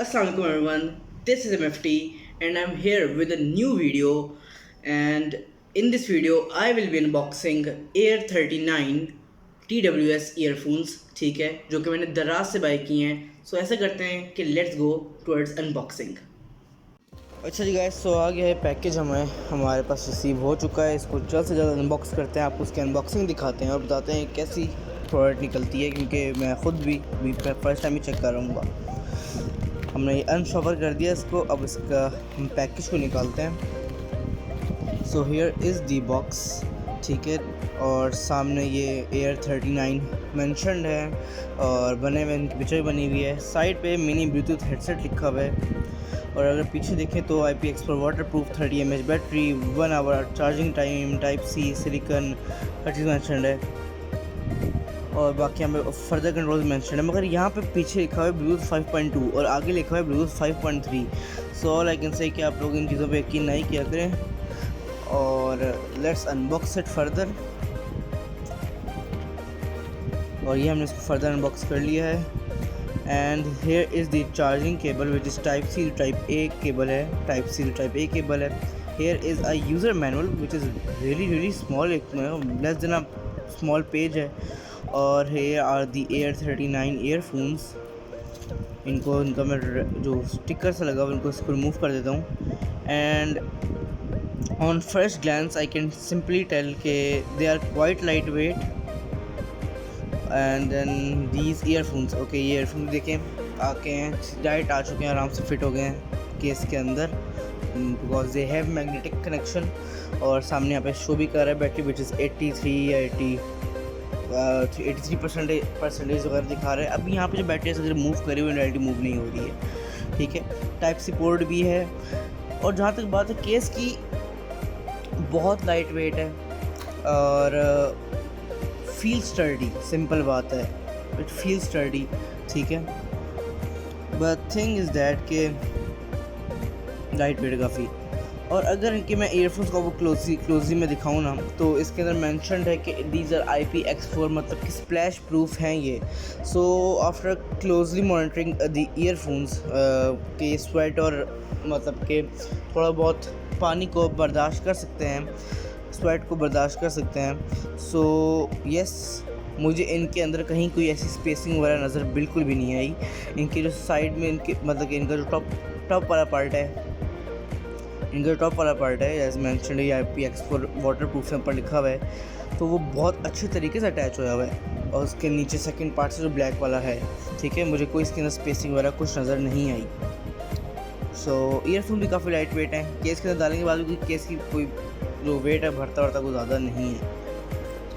Assalamualaikum everyone, this is MFT and I'm here with a new video, and in this video I will be unboxing Air 39 TWS earphones, ठीक है, जो कि मैंने दराज से bye किए हैं। सो ऐसा करते हैं कि लेट्स गो टुवर्ड्स अनबॉक्सिंग। अच्छा जी गाइस, सो आ गया है पैकेज, हमारे पास रिसीव हो चुका है। इसको जल्द से जल्द अनबॉक्स करते हैं, आपको उसकी अनबॉक्सिंग दिखाते हैं और बताते हैं कैसी प्रोडक्ट निकलती है, क्योंकि मैं ख़ुद भी फर्स्ट टाइम ही चेक कर रहा हूँ। हमने ये अनशॉपर कर दिया इसको, अब इसका हम पैकेज को निकालते हैं। So here is the box, ठीक है, और सामने ये एयर 39 मेंशनड है और बने हुए इनकी पिक्चर बनी हुई है। साइड पे मिनी ब्लूटूथ हेडसेट लिखा हुआ है, और अगर पीछे देखें तो IPX4 waterproof 30 mAh battery, 1 hour charging time, type C, silicon, हर चीज़ मैंशनड है। और बाकी यहाँ पे फर्दर कंट्रोल मेंशन है, मगर यहाँ पे पीछे लिखा हुआ है ब्लूटूथ 5.2 और आगे लिखा हुआ है Bluetooth 5.3। So all I can say कि आप लोग इन चीज़ों पे यकीन नहीं किया करें। और लेट्स अनबॉक्स इट फर्दर। और ये हमने इसको फर्दर अनबॉक्स कर लिया है। And here is the charging cable which is type C to type A cable है, type C to type A cable है। Here is a user manual which is really small, less than a small page है। और here are the air 39 earphones. इनका मैं जो sticker सा लगा हुआ इनको इसको रिमूव कर देता हूँ। And on first glance I can simply tell के they are quite light weight. And then these earphones, okay, ये ईयरफोन देखें आके हैं, डायरेक्ट आ चुके हैं, आराम से फिट हो गए हैं केस के अंदर, because they have magnetic connection. और सामने यहाँ पे शो भी कर रहा है बैटरी विच इज़ 83 या 83% वगैरह दिखा रहा है। अब यहाँ पे जो बैटरी अगर मूव करी हुई डायरेक्टली मूव नहीं हो रही है, ठीक है। टाइप सी पोर्ट भी है। और जहाँ तक बात है केस की, बहुत लाइट वेट है और फील स्टर्डी, सिंपल बात है, इट फील स्टर्डी, ठीक है। बट थिंग इज़ दैट के लाइट वेट काफ़ी। और अगर इनके मैं ईयरफोन्स को क्लोजली में दिखाऊँ ना, तो इसके अंदर मेंशनड है कि दीज आर IPX4, मतलब कि स्प्लैश प्रूफ हैं ये। So after closely monitoring the earphones के स्वेट और मतलब कि थोड़ा बहुत पानी को बर्दाश्त कर सकते हैं, स्वेट को बर्दाश्त कर सकते हैं। सो यस, मुझे इनके अंदर कहीं कोई ऐसी स्पेसिंग वगैरह नज़र बिल्कुल भी नहीं आई। इनके जो साइड में इनके मतलब कि इनका जो टॉप वाला पार्ट है, इनका टॉप वाला पार्ट है, as mentioned IPX4 water proof पर लिखा हुआ है, तो वो बहुत अच्छे तरीके से अटैच होया हुआ है। और उसके नीचे सेकंड पार्ट से जो ब्लैक वाला है, ठीक है, मुझे कोई इसके अंदर स्पेसिंग वगैरह कुछ नज़र नहीं आई। सो ईयरफोन भी काफ़ी लाइट वेट है। केस के अंदर डालने के बाद भी केस की कोई जो वेट है भरता वर्ता कोई ज़्यादा नहीं है,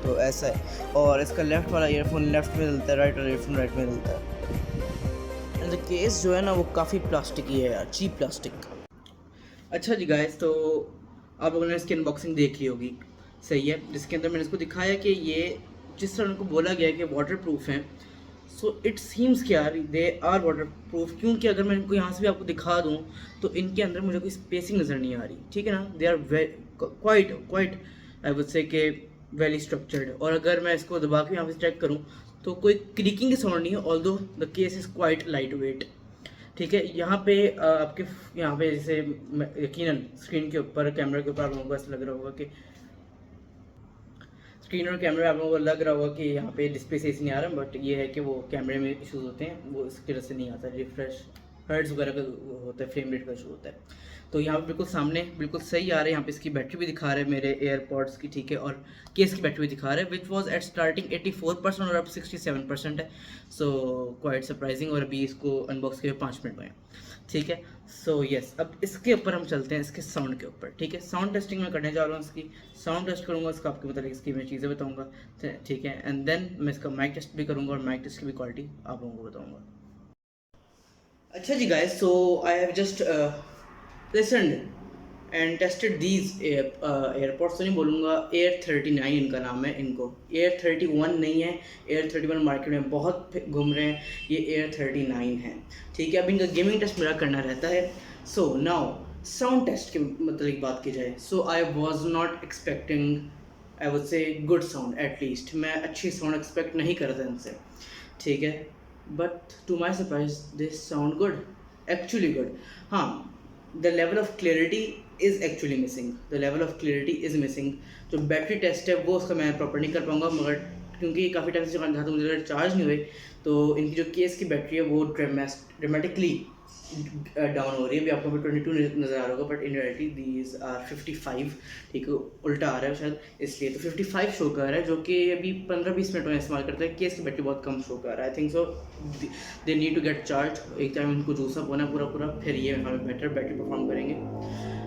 तो ऐसा है। और इसका लेफ़्ट वाला ईयरफोन लेफ़्ट में डलता है, राइट वाला ईयरफोन राइट में डलता है। एंड केस जो है ना वो काफ़ी प्लास्टिक ही है यार, चीप प्लास्टिक। अच्छा जी गाइस, तो आप लोगों ने इसकी अनबॉक्सिंग देख ली होगी, सही है, जिसके अंदर मैंने इसको दिखाया कि ये जिस तरह उनको बोला गया है कि वाटर प्रूफ हैं। सो इट सीम्स कि यार दे आर वाटर प्रूफ, क्योंकि अगर मैं इनको यहाँ से भी आपको दिखा दूँ तो इनके अंदर मुझे कोई स्पेसिंग नज़र नहीं आ रही, ठीक है ना। They are quite I would say कि वेली स्ट्रक्चर्ड। और अगर मैं इसको दबा के यहाँ पे चेक करूँ तो कोई क्रीकिंग की साउंड नहीं है, although the case is quite light wait, ठीक है। यहाँ पे आपके यहाँ पे जैसे यकीनन स्क्रीन के ऊपर, कैमरे के ऊपर आप लोगों को ऐसा लग रहा होगा कि स्क्रीन और कैमरे आप लोगों को लग रहा होगा कि यहाँ पे डिस्प्ले से नहीं आ रहा, बट ये है कि वो कैमरे में इश्यूज़ होते हैं, वो इस तरह से नहीं आता, रिफ्रेश हर्ट्स वगैरह का होता है, फ्रेम रेट का इशू होता है। तो यहाँ पे बिल्कुल सामने बिल्कुल सही आ रहा है। यहाँ पे इसकी बैटरी भी दिखा रहा है मेरे एयरपॉड्स की, ठीक है, और केस की बैटरी भी दिखा रहा है, विच वॉज एट स्टार्टिंग 84% और अब 67% है। So quite surprising. और अभी इसको अनबॉक्स किए 5 मिनट में, ठीक है। सो यस, अब इसके ऊपर हम चलते हैं, इसके साउंड के ऊपर, ठीक है। साउंड टेस्टिंग मैं करने जा रहा हूँ, इसकी साउंड टेस्ट करूँगा, इसका आपके मतलब इसकी मैं चीज़ें बताऊँगा, ठीक है। एंड देन मैं इसका माइक टेस्ट भी करूँगा और माइक टेस्ट की भी क्वालिटी आप लोगों को बताऊँगा। अच्छा जी guys, so I have just listened and tested these airports, तो नहीं बोलूँगा, एयर 39 इनका नाम है। इनको एयर 31 नहीं है, एयर 31 मार्केट में बहुत घूम रहे हैं, ये एयर 39 है, ठीक है। अब इनका गेमिंग टेस्ट मेरा करना रहता है। सो नाउ साउंड टेस्ट के मतलब बात की जाए, so I was not expecting, I would say good sound, at least मैं अच्छी साउंड एक्सपेक्ट नहीं कर रहा था इनसे, ठीक है। But to my surprise this sound good, actually good. हाँ, the level of clarity is actually missing, the level of clarity is missing. जो बैटरी टेस्ट है वो उसका मैं प्रॉपर नहीं कर पाऊँगा, मगर क्योंकि काफ़ी टाइम से जहाँ तक मुझे चार्ज नहीं हुए, तो इनकी जो केस की बैटरी है वो ड्रामेटिकली डाउन हो रही है। अभी आपको 22 नज़र आ रहा होगा, but in reality these are 55। ठीक है, उल्टा आ रहा है शायद इसलिए, तो 55 शो कर रहा है, जो कि अभी 15-20 मिनट में इस्तेमाल करते हैं। केस की बैटरी बहुत कम शो कर रहा है। I think so they need to get charge. एक टाइम इनको जूसअप होना पूरा, फिर ये हमें बेटर बैटरी परफॉर्म करेंगे।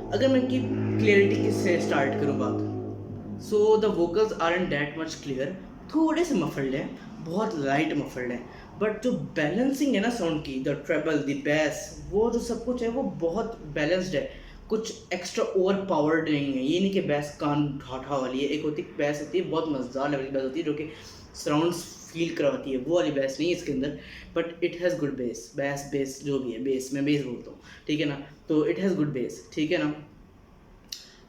अगर मैं इनकी क्लियरिटी से स्टार्ट करूँ बात, so the vocals are and that much clear, थोड़े से मफल्ड हैं, बहुत लाइट मफल्ड हैं, बट जो बैलेंसिंग है ना साउंड की, द ट्रेबल, द बेस, वो जो सब कुछ है वो बहुत बैलेंस्ड है। कुछ एक्स्ट्रा ओवर पावर्ड नहीं है। ये नहीं कि बेस कान ठाठा वाली है। एक होती बेस होती है बहुत मज़ेदार लेवल की बेस होती है, जो कि सराउंड्स फील करवाती है, वो वाली बेस नहीं है इसके अंदर, but it has good base. Base जो भी है, बेस मैं बेस बोलता हूँ, ठीक है ना, तो इट हैज़ गुड बेस, ठीक है ना।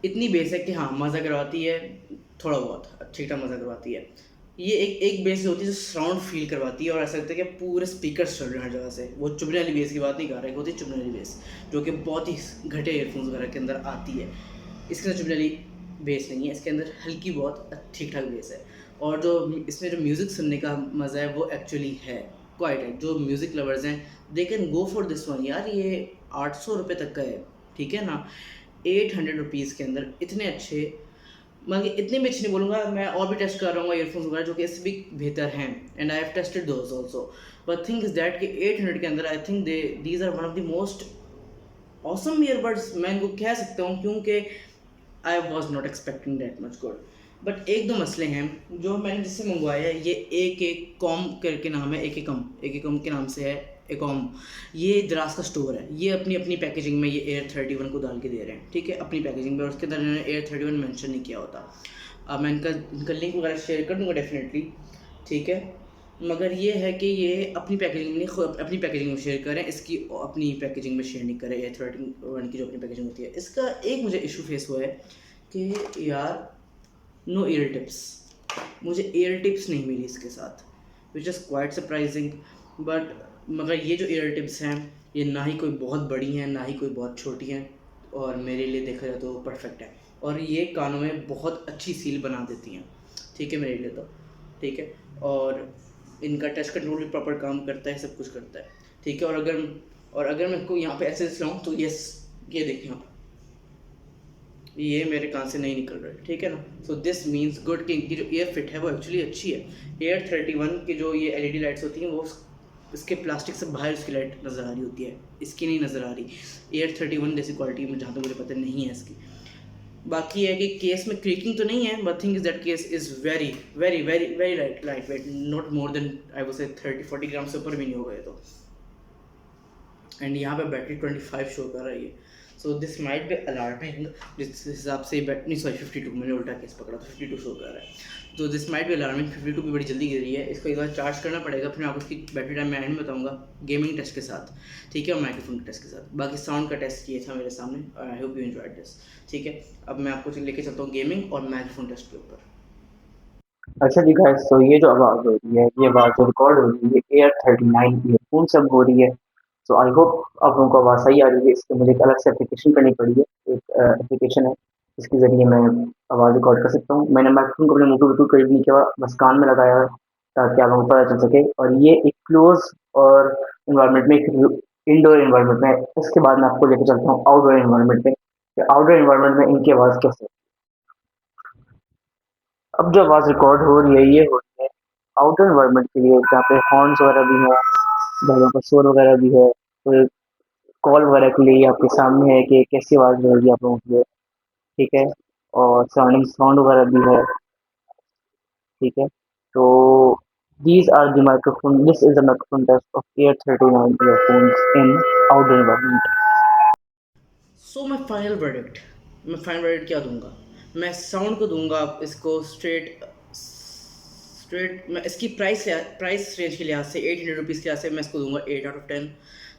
इतनी बेस है कि हाँ मज़ा करवाती है, थोड़ा बहुत ठीक ठाक मज़ा करवाती है। ये एक बेस होती है जो साउंड फील करवाती है, और ऐसा लगता है कि पूरे स्पीकर्स चल रहे हैं हर जगह से। वो चुभने वाली बेस की बात नहीं कर रहा है, होती है चुभने वाली बेस, जो कि बहुत ही घटे ईयरफोन्स वगैरह के अंदर आती है। इसके अंदर चुभने वाली बेस नहीं है, इसके अंदर हल्की बहुत ठीक ठाक बेस है। और जो इसमें जो म्यूज़िक सुनने का मज़ा है वो एक्चुअली है, क्वाइट है। जो म्यूज़िक लवर्स हैं they can go for this one. यार ये 800 रुपये तक का है, ठीक है ना, 800 रुपीज़ के अंदर इतने अच्छे, मतलब इतने भी अच्छे नहीं बोलूँगा मैं, और भी टेस्ट कर रहा हूँ ईयरफोन्स वगैरह जो कि इससे भी बेहतर हैं, and I have tested those also. But think is that कि 800 के अंदर I think these are one of the most awesome earbuds, मैं इनको कह सकता हूँ, क्योंकि I was not expecting that much good. But एक दो मसले हैं जो मैंने जिससे मंगवाया है। ये एक कॉम करके नाम है, एक कॉम के नाम से है एकॉम। ये द्रास का स्टोर है, ये अपनी अपनी पैकेजिंग में ये एयर 31 को डाल के दे रहे हैं, ठीक है, अपनी पैकेजिंग में, और उसके अंदर इन्होंने एयर 31 मेंशन नहीं किया होता। अब मैं इनका लिंक वगैरह शेयर कर दूँगा डेफिनेटली, ठीक है। मगर ये है कि ये अपनी पैकेजिंग में नहीं, खुद अपनी पैकेजिंग में शेयर करें, इसकी अपनी पैकेजिंग में शेयर नहीं करें। एयर 31 की जो अपनी पैकेजिंग होती है, इसका एक मुझे इशू फेस हुआ है कि यार नो ईयर टिप्स, मुझे ईयर टिप्स नहीं मिली इसके साथ, which is quite surprising. But मगर ये जो ईयर टिप्स हैं ये ना ही कोई बहुत बड़ी हैं ना ही कोई बहुत छोटी हैं, और मेरे लिए देखा जाए तो परफेक्ट है, और ये कानों में बहुत अच्छी सील बना देती हैं, ठीक है, मेरे लिए तो ठीक है। और इनका टच कंट्रोल भी प्रॉपर काम करता है, सब कुछ करता है, ठीक है। और अगर मैं इसको यहाँ पे ऐसे लाऊँ तो ये देखें आप, ये मेरे कान से नहीं निकल रहा है, ठीक है ना। सो दिस मीन्स गुड कि इनकी जो एयर फिट है वो एक्चुअली अच्छी है। एयर 31 की जो ये एलईडी लाइट्स होती हैं वो इसके प्लास्टिक से बाहर उसकी लाइट नज़र आ रही होती है, इसकी नहीं नज़र आ रही। एयर 31 जैसी क्वालिटी में जहाँ तक मुझे पता नहीं है इसकी। बाकी है कि केस में क्रीकिंग तो नहीं है, but thing is that case is very very very very light weight, not more than I would say 30-40 ग्राम से ऊपर भी नहीं हो गए तो। एंड यहाँ पे बैटरी 25 शो कर रही है, so this might be alarming. जिस हिसाब से नहीं सॉरी 52, मैंने उल्टा केस पकड़ा, तो 52 शो कर रहा है, तो दिस माइट बी अलार्मिंग। 52 भी बड़ी जल्दी गिर रही है, इसको एक बार चार्ज करना पड़ेगा, फिर मैं आपको इसकी बैटरी टाइम मैं एंड में बताऊँगा गेमिंग टेस्ट के साथ, ठीक है, और माइक्रोफोन के टेस्ट के साथ। बाकी साउंड का टेस्ट ये था मेरे सामने, और I hope you enjoyed this, ठीक है। अब मैं आपको लेके चलता हूँ गेमिंग और माइक्रोफोन टेस्ट के ऊपर। अच्छा जी गाइस, तो ये जो आवाज़ हो रही है, ये आवाज़ जो रिकॉर्ड हो रही है, ये एयर 39 ईयरफोन सब हो रही है। सो आई होप आप लोगों को आवाज़ सही आ रही है। इसके मुझे एक अलग से एप्लीकेशन करनी पड़ी है, एक एप्लीकेशन है, इसके ज़रिए मैं आवाज़ रिकॉर्ड कर सकता हूँ। मैंने माइक्रोफोन को अपने मुँह पे बिल्कुल करीब नहीं किया, बस कान में लगाया है ताकि आप लोगों को पता चल सके। और ये एक क्लोज़ और एनवायरनमेंट में, एक इंडोर एनवायरनमेंट में। इसके बाद मैं आपको लेके चलता हूँ आउटडोर एनवायरनमेंट में, कि आउटडोर एनवायरनमेंट में इनकी आवाज़ कैसे है। अब जो आवाज़ रिकॉर्ड हो रही है, ये हो रही है आउटर एनवायरनमेंट के लिए, जहाँ पे हॉर्न्स वगैरह भी हैं, गाड़ियों का शोर वगैरह भी है। तो कॉल वगैरह के लिए आपके सामने है कि कैसी आवाज़ रहेगी आप लोगों के लिए, ठीक है। और सराउंडिंग साउंड वगैरह भी है, ठीक है। तो these are the microphone, this is the microphone test of Air 39 earphones in outdoor environment. सो मैं फाइनल वर्डिक्ट क्या दूंगा? मैं साउंड को दूंगा इसको स्ट्रेट मैं इसकी प्राइस रेंज के लिहाज से 800 रुपीज़ के लिहाज से मैं इसको दूंगा 8 आउट ऑफ 10,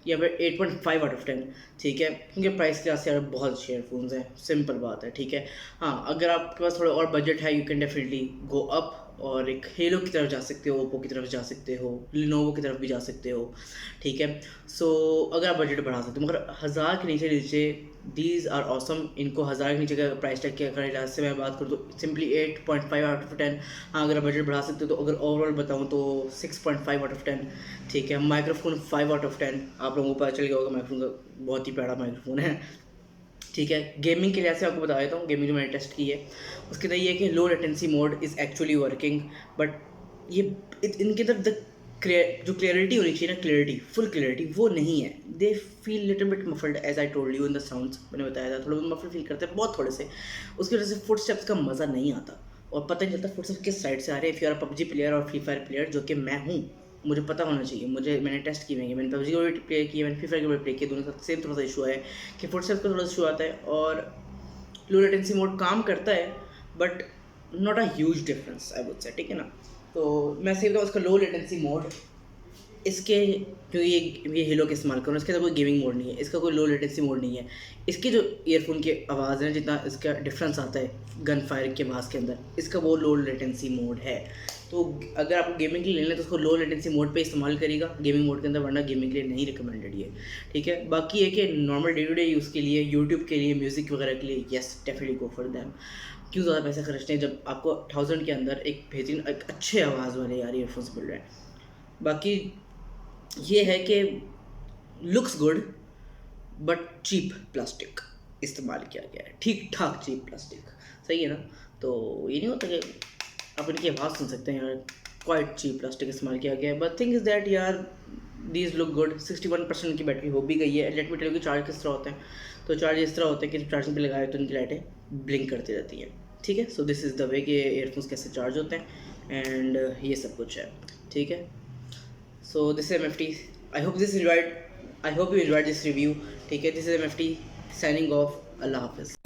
या फिर 8.5 आउट ऑफ 10, ठीक है, क्योंकि प्राइस के लिहाज से यार बहुत अच्छे एयरफोन्स हैं, सिंपल बात है, ठीक है। हाँ, अगर आपके पास थोड़ा और बजट है, you can definitely go up और एक हेलो की तरफ जा सकते हो, ओप्पो की तरफ जा सकते हो, लिनोवो की तरफ भी जा सकते हो, ठीक है। सो अगर आप बजट बढ़ा सकते हो, मगर 1000 के नीचे दीज आर ऑसम। इनको 1000 के नीचे का प्राइस टैग के अगर लिहाज से मैं बात करूँ तो सिंपली 8.5 आउट ऑफ 10। हाँ, अगर आप बजट बढ़ा सकते हो तो अगर ओवरऑल बताऊँ तो 6.5 आउट ऑफ 10, ठीक है। माइक्रोफोन 5 आउट ऑफ 10, आप लोगों को पता चल गया होगा माइक्रोफोन का बहुत ही प्यारा माइक्रोफोन है, ठीक है। गेमिंग के लिए से आपको बता देता हूँ, गेमिंग जो मैंने टेस्ट की है उसके अंदर ये है कि low latency mode is actually working, but ये इनके अंदर जो क्लियरिटी होनी चाहिए ना, क्लियरिटी, फुल क्लियरिटी, वो नहीं है। They feel little bit muffled as I told you in the sounds, मैंने बताया था, थोड़ा मफल्ड फील करते हैं बहुत थोड़े से। उसकी वजह से फुट स्टेप्स का मज़ा नहीं आता और पता नहीं चलता फुट स्टेप्स किस साइड से आ रहे हैं। If you are PUBG player और फ्री फायर प्लेयर, जो कि मैं हूँ, मुझे पता होना चाहिए। मैंने टेस्ट किए हैं, मैंने पबजी को भी प्ले किया, मैंने फ्री फायर को भी प्ले किया, दोनों का सेम थोड़ा सा इशू है कि फुट स्टेप्स का थोड़ा सा इशू आता है। और लो लेटेंसी मोड काम करता है but not a huge difference I would से, ठीक है ना। तो मैं सही बताऊँ, उसका लो लेटेंसी मोड इसके, क्योंकि ये हेलो के इस्तेमाल करूँ, इसके अंदर कोई गेमिंग मोड नहीं है, इसका कोई लो लेटेंसी मोड नहीं है। इसकी जो ईयरफोन की आवाज़ है, जितना इसका डिफरेंस आता है गन फायर के आवाज़ के अंदर, इसका वो लो लेटेंसी मोड है। तो अगर आपको गेमिंग के लिए लेना है तो उसको लो लेटेंसी मोड पे इस्तेमाल करिएगा गेमिंग मोड के अंदर, वरना गेमिंग के लिए नहीं रिकमेंडेड ये, ठीक है। बाकी है कि normal day to day use के लिए, यूट्यूब के लिए, म्यूज़िक वगैरह के लिए, yes definitely go for them. क्यों ज़्यादा पैसा खर्चते हैं जब आपको 1000 के अंदर एक बेहतरीन, एक अच्छे आवाज़ वाले यार ईयरफोन्स मिल रहे हैं। बाकी ये है कि looks good but cheap plastic इस्तेमाल किया गया है, ठीक ठाक चीप प्लास्टिक, सही है ना। तो ये नहीं होता कि आप इनकी आवाज़ सुन सकते हैं यार, क्वाइट चीप प्लास्टिक इस्तेमाल किया गया है। बट थिंग इज़ दैट यार, दीज लुक गुड। 61% की बैटरी हो भी गई है। लेट मी टेल यू कि चार्ज किस तरह होते हैं। तो चार्ज इस तरह होता है कि जब चार्जिंग पे लगाए तो इनकी लाइटें ब्लिंक करती रहती हैं, ठीक है। So this is the way कि एयरफोन्स कैसे चार्ज होते हैं, एंड ये सब कुछ है, ठीक है। So this is MFT. I hope you enjoyed this review. ठीक है, this is MFT signing off. Allah Hafiz.